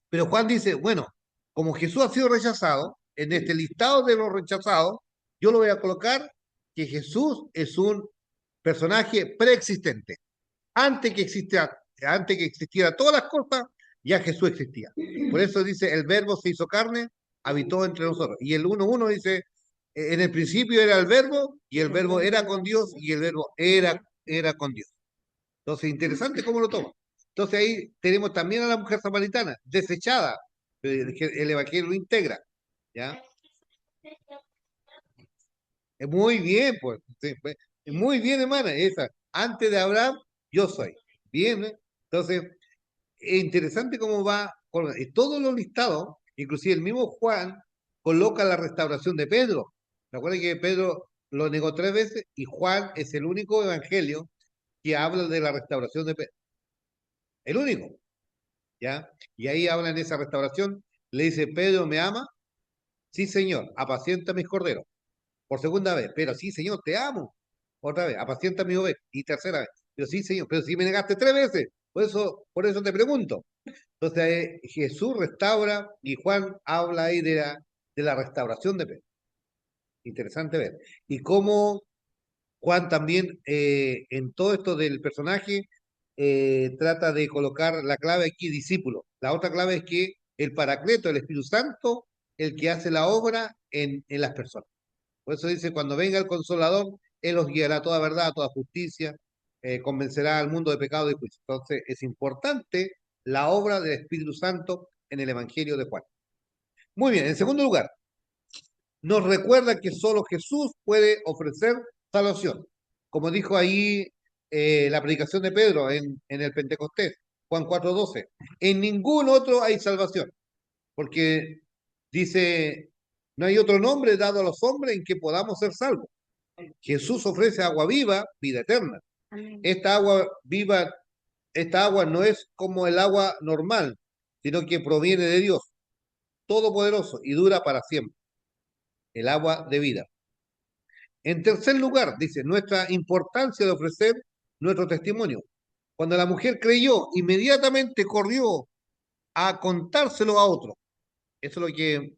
Pero Juan dice, bueno, como Jesús ha sido rechazado, en este listado de los rechazados, yo lo voy a colocar que Jesús es un personaje preexistente. Antes que existiera todas las cosas, ya Jesús existía. Por eso dice, el verbo se hizo carne, habitó entre nosotros. Y el 1:1 dice, en el principio era el verbo, y el verbo era con Dios, y el verbo era con Dios. Entonces, interesante cómo lo toma. Entonces ahí tenemos también a la mujer samaritana, desechada, pero el Evangelio lo integra, ¿ya? Muy bien, pues, sí, pues, muy bien, hermana, esa. Antes de Abraham, yo soy. Bien, ¿eh? Entonces, es interesante cómo va, y todos los listados, inclusive el mismo Juan, coloca la restauración de Pedro. ¿Recuerda que Pedro lo negó 3 veces? Y Juan es el único evangelio que habla de la restauración de Pedro. El único. ¿Ya? Y ahí habla en esa restauración, le dice, Pedro, ¿me ama? Sí, señor, apacienta mis corderos. Por segunda vez, pero sí, señor, te amo. Otra vez, apacienta mis ovejas. Y tercera vez, pero sí, señor, pero si me negaste 3 veces. Por eso te pregunto. Entonces, Jesús restaura y Juan habla ahí de la restauración de Pedro. Interesante ver. Y cómo Juan también, en todo esto del personaje, trata de colocar la clave aquí, discípulo. La otra clave es que el Paracleto, el Espíritu Santo, el que hace la obra en las personas. Por eso dice, cuando venga el Consolador, Él os guiará a toda verdad, a toda justicia, convencerá al mundo de pecado y juicio. Entonces, es importante la obra del Espíritu Santo en el Evangelio de Juan. Muy bien, en segundo lugar, nos recuerda que solo Jesús puede ofrecer salvación. Como dijo ahí la predicación de Pedro en el Pentecostés, Juan 4:12. En ningún otro hay salvación, porque dice, no hay otro nombre dado a los hombres en que podamos ser salvos. Jesús ofrece agua viva, vida eterna. Esta agua viva, esta agua no es como el agua normal, sino que proviene de Dios, todopoderoso y dura para siempre. El agua de vida. En tercer lugar, dice, nuestra importancia de ofrecer nuestro testimonio. Cuando la mujer creyó, inmediatamente corrió a contárselo a otro. Eso es lo que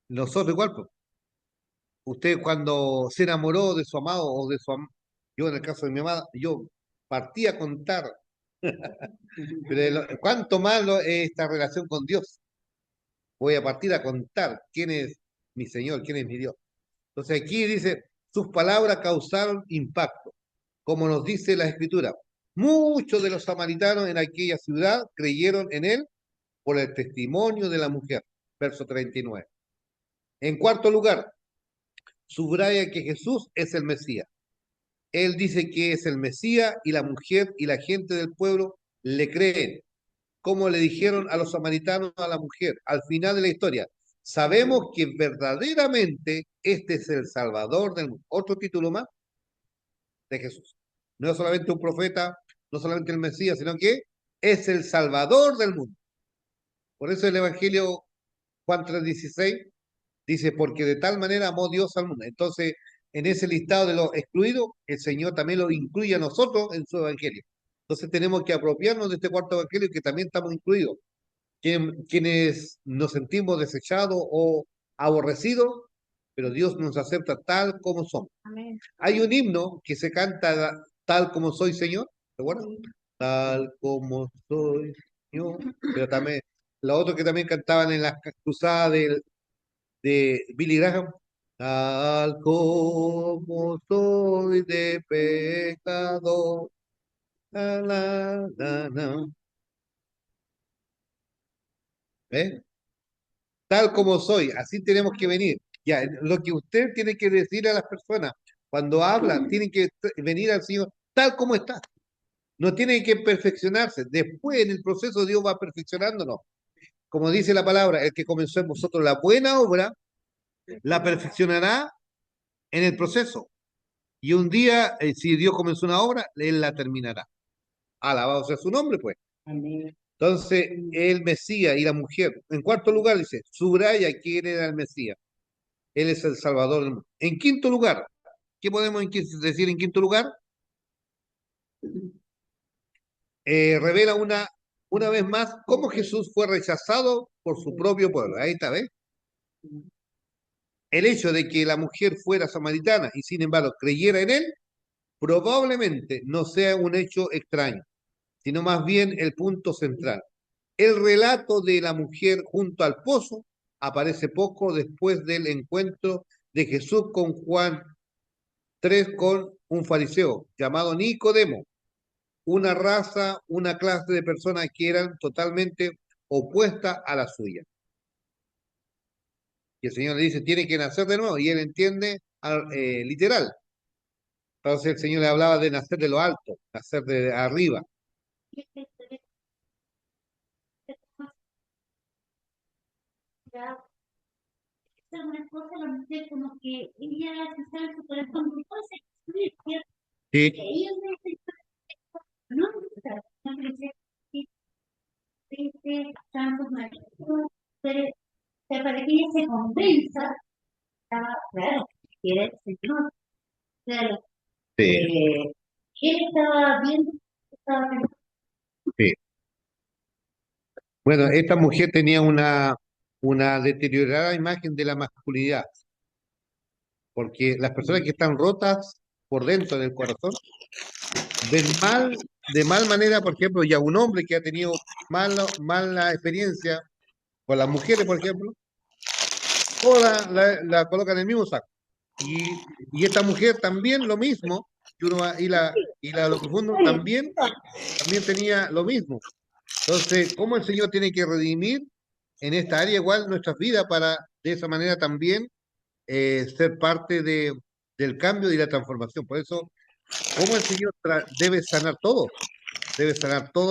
nosotros igual, pues. Usted cuando se enamoró de su amado o de su yo en el caso de mi amada, yo partí a contar. Pero cuánto malo es esta relación con Dios. Voy a partir a contar quién es mi Señor, quién es mi Dios. Entonces aquí dice, sus palabras causaron impacto, como nos dice la Escritura. Muchos de los samaritanos en aquella ciudad creyeron en él por el testimonio de la mujer. Verso 39. En cuarto lugar, subraya que Jesús es el Mesías. Él dice que es el Mesías y la mujer y la gente del pueblo le creen, como le dijeron a los samaritanos a la mujer al final de la historia. Sabemos que verdaderamente este es el Salvador del mundo. Otro título más de Jesús. No es solamente un profeta, no solamente el Mesías, sino que es el Salvador del mundo. Por eso el Evangelio Juan 3:16 dice, porque de tal manera amó Dios al mundo. Entonces, en ese listado de los excluidos, el Señor también lo incluye a nosotros en su Evangelio. Entonces tenemos que apropiarnos de este cuarto Evangelio que también estamos incluidos. Quienes nos sentimos desechados o aborrecidos, pero Dios nos acepta tal como somos. Amén. Hay un himno que se canta tal como soy, Señor, ¿te acuerdas? Tal como soy, Señor. Pero también, la otra que también cantaban en las cruzadas de Billy Graham, tal como soy de pecador. La, la. ¿Eh? Tal como soy, así tenemos que venir. Ya, lo que usted tiene que decir a las personas cuando hablan, tienen que venir al Señor tal como está. No tienen que perfeccionarse. Después en el proceso Dios va perfeccionándonos. Como dice la palabra, el que comenzó en vosotros la buena obra, la perfeccionará en el proceso. Y un día, si Dios comenzó una obra, Él la terminará. Alabado sea su nombre, pues. Amén. Entonces, el Mesías y la mujer. En cuarto lugar, dice, subraya quién era el Mesías. Él es el Salvador del mundo. En quinto lugar, ¿qué podemos decir en quinto lugar? Revela una vez más cómo Jesús fue rechazado por su propio pueblo. Ahí está, ¿ves? El hecho de que la mujer fuera samaritana y sin embargo creyera en él, probablemente no sea un hecho extraño, sino más bien el punto central. El relato de la mujer junto al pozo aparece poco después del encuentro de Jesús con Juan 3 con un fariseo llamado Nicodemo, una raza, una clase de personas que eran totalmente opuestas a la suya. Y el Señor le dice, tiene que nacer de nuevo, y él entiende literal. Entonces el Señor le hablaba de nacer de lo alto, nacer de arriba. Algunas cosas, la mujer como que ella se sabe en su corazón de cosas que Sí, ellos no no dice santos maridos, pero para que ella se convenza, estaba claro, que era el Señor, claro, sí, él estaba viendo, estaba sí. Bueno, esta mujer tenía una deteriorada imagen de la masculinidad, porque las personas que están rotas por dentro del corazón ven mal, de mal manera, por ejemplo, ya un hombre que ha tenido mala experiencia con las mujeres, por ejemplo, o la colocan en el mismo saco. Y esta mujer también lo mismo, y la lo profundo también tenía lo mismo. Entonces, ¿cómo el Señor tiene que redimir en esta área igual nuestras vidas para de esa manera también ser parte del cambio y la transformación? Por eso, ¿cómo el Señor debe sanar todo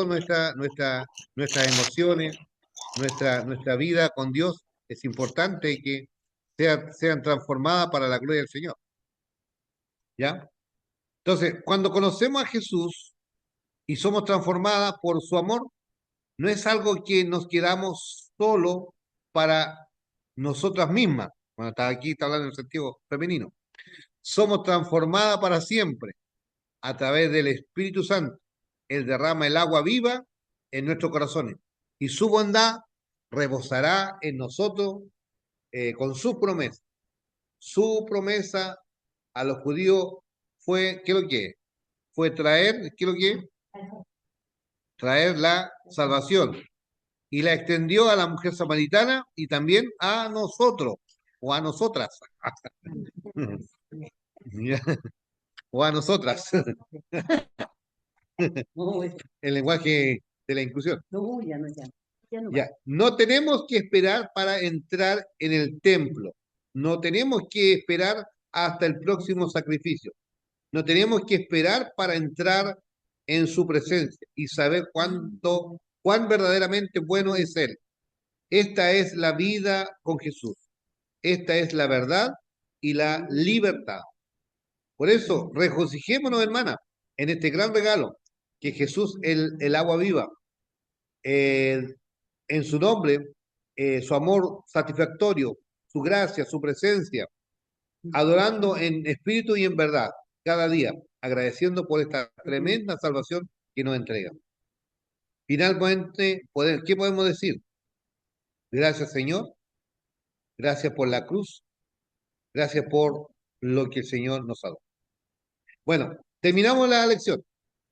nuestras emociones, nuestra vida con Dios? Es importante que sean transformadas para la gloria del Señor. ¿Ya? Entonces, cuando conocemos a Jesús y somos transformadas por su amor, no es algo que nos quedamos solo para nosotras mismas. Bueno, está hablando en el sentido femenino. Somos transformadas para siempre a través del Espíritu Santo. Él derrama el agua viva en nuestros corazones y su bondad rebosará en nosotros con su promesa. Su promesa a los judíos fue, ¿qué es lo que es? Fue traer, ¿qué es lo que es? Traer la salvación. Y la extendió a la mujer samaritana y también a nosotros, o a nosotras. Ya, o a nosotras, No, el lenguaje de la inclusión. no, ya no, ya. Ya no. Ya, no tenemos que esperar para entrar en el templo. No tenemos que esperar hasta el próximo sacrificio. No tenemos que esperar para entrar en su presencia y saber cuán verdaderamente bueno es Él. Esta es la vida con Jesús. Esta es la verdad y la libertad. Por eso, regocijémonos, hermana, en este gran regalo que Jesús, el agua viva, eh, en su nombre, su amor satisfactorio, su gracia, su presencia, adorando en espíritu y en verdad, cada día, agradeciendo por esta tremenda salvación que nos entrega. Finalmente, ¿qué podemos decir? Gracias, Señor. Gracias por la cruz. Gracias por lo que el Señor nos ha dado. Bueno, terminamos la lección.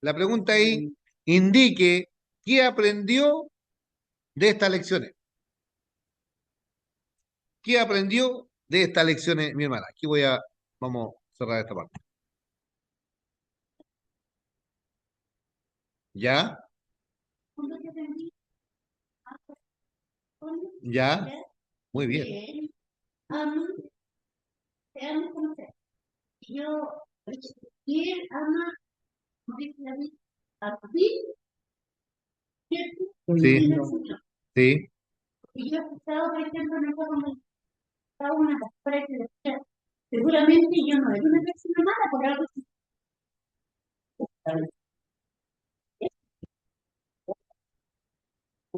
La pregunta ahí indique qué aprendió de estas lecciones. ¿Qué aprendió de estas lecciones, mi hermana? Aquí vamos a cerrar esta parte. ¿Ya? Cuando yo aprendí con ¿Ya? él, Muy bien. que él ama, te ama como sea. Y yo, y él ama, como dice la Biblia, a ti, ¿cierto? Sí. Y al Señor. Sí, Y yo he escuchado, por ejemplo, en esta cada una de las cosas que decía, seguramente yo no era una persona mala por algo así.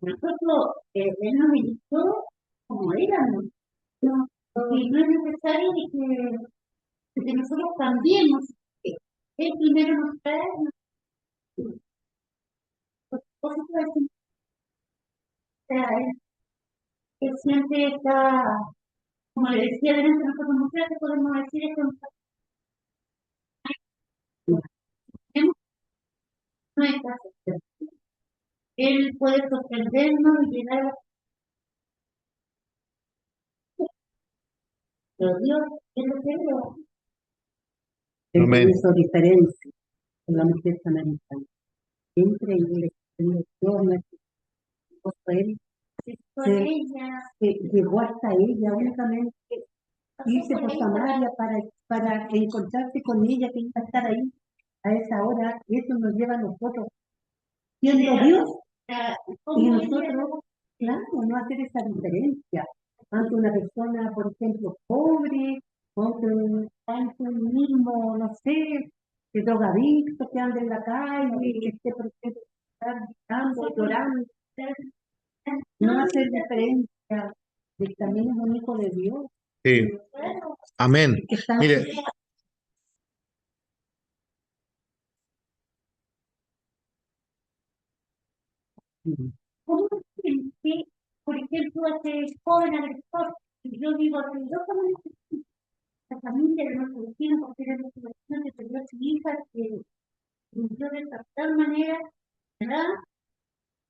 Nosotros, él nos invitó como éramos. No, y no es necesario de que nosotros cambiemos. Él primero nos trae cosas que él siempre está, como le decía delante de nosotros, muchachos, podemos decir esto, no es fácil. Él puede sorprendernos y llegar a pero Dios, es lo que es. Amén. Él hizo diferencia con la mujer samaritana. Increíble. Dios, nuestro esposo, él Por Sí. ella, que llegó hasta ella únicamente pasó irse por por ella, Samaria para encontrarse con ella, que iba a estar ahí a esa hora. Y eso nos lleva a nosotros, siendo Dios, y cómo ella, nosotros, claro, no hacer esa diferencia ante una persona, por ejemplo, pobre, ante un mismo, no sé, de drogadicto que anda en la calle, que esté, por ejemplo, gritando, llorando, no hacer diferencia de que también es un hijo de Dios, Sí. claro, Amén. que está Mire, ¿cómo que, por ejemplo, ese joven agresor? Y yo digo, yo como la familia de nuestro vecino, porque era nuestro vecino que perdió a su hija, que murió de tal manera, ¿verdad?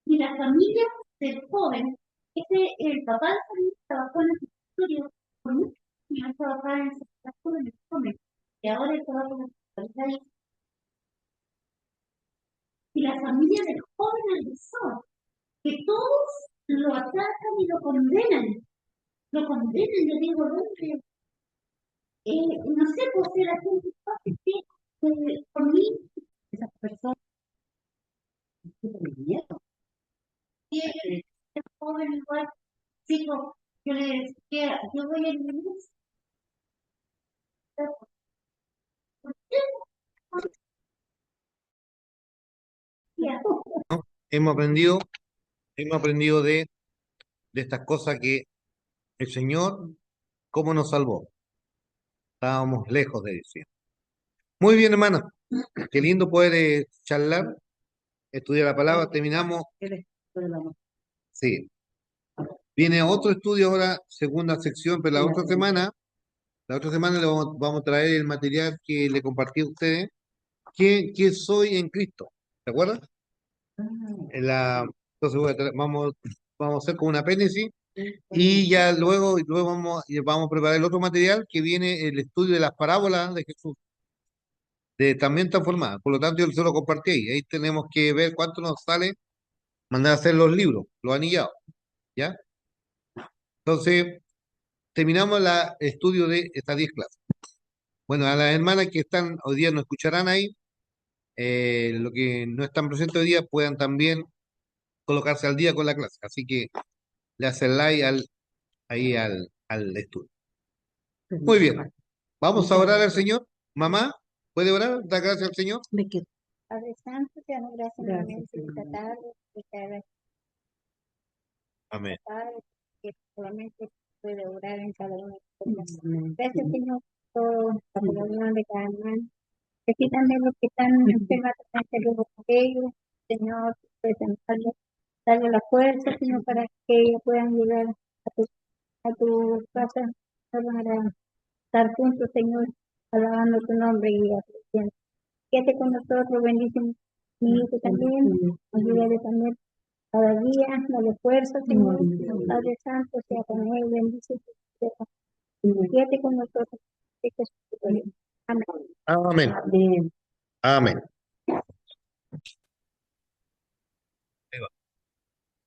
Y la familia del joven, el papá de la familia trabajó en el estudio por muchos años, trabajaba en el sector del joven, y ahora él trabaja con la familia. Y la familia del joven agresor, que todos lo atacan y lo condenan. Lo condenan, yo digo, ¿dónde? No sé, pues si la gente sabe que por mí, esas personas que tienen miedo. y el joven igual, chico, yo le decía, yo voy a la iglesia. ¿Por qué? ¿no? Hemos aprendido de estas cosas que el Señor, cómo nos salvó. Estábamos lejos de decir. Muy bien, hermano. Qué lindo poder charlar, estudiar la palabra. Terminamos. El espíritu del amor. Sí. Viene otro estudio ahora, segunda sección, pero la otra semana vamos a traer el material que le compartí a ustedes. ¿Quién soy en Cristo? ¿Se acuerdan? Ah, Entonces vamos a hacer como un apéndice y ya luego vamos a preparar el otro material que viene el estudio de las parábolas de Jesús, también transformadas. Por lo tanto, yo se lo compartí ahí. Ahí tenemos que ver cuánto nos sale mandar a hacer los libros, los anillados. ¿ya? Entonces, terminamos el estudio de estas 10 clases. Bueno, a las hermanas que están hoy día nos escucharán ahí, lo que no están presentes hoy día puedan también colocarse al día con la clase. Así que le hacen like ahí al estudio. Muy bien. Vamos a orar al Señor. Mamá, ¿puede orar? Da gracias al Señor. Me quedo. Padre Santo, te damos gracias Gracias, nuevamente esta Señor. tarde, que te hagas Amén. Padre, que solamente puede orar en cada uno de nosotros. Amén. Gracias, Señor, por la colaboración de cada hermano. Aquí también los que están enfermos, también por ellos, Señor, pues darle la fuerza, Señor, para que ellos puedan llegar a tu casa, para estar juntos, Señor, alabando tu nombre y agradeciendo. Quédate con nosotros, bendice mi hijo también, ayúdale también cada día, dale fuerza, Señor, Padre Santo, sea con él, bendice quédate con nosotros. Amén. Amén. Amén. Amén. Ahí va.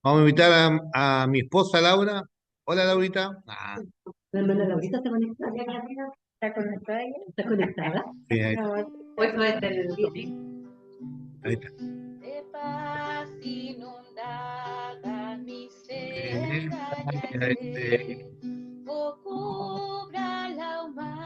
Vamos a invitar a mi esposa Laura. Hola, Laurita. La hermana Laurita está conectada. ¿Está conectada ella? ¿Está conectada? Sí, ahí, No, Pues va a estar en el ahí está. De paz inundada mi ser, calla Este, o cubra la humanidad.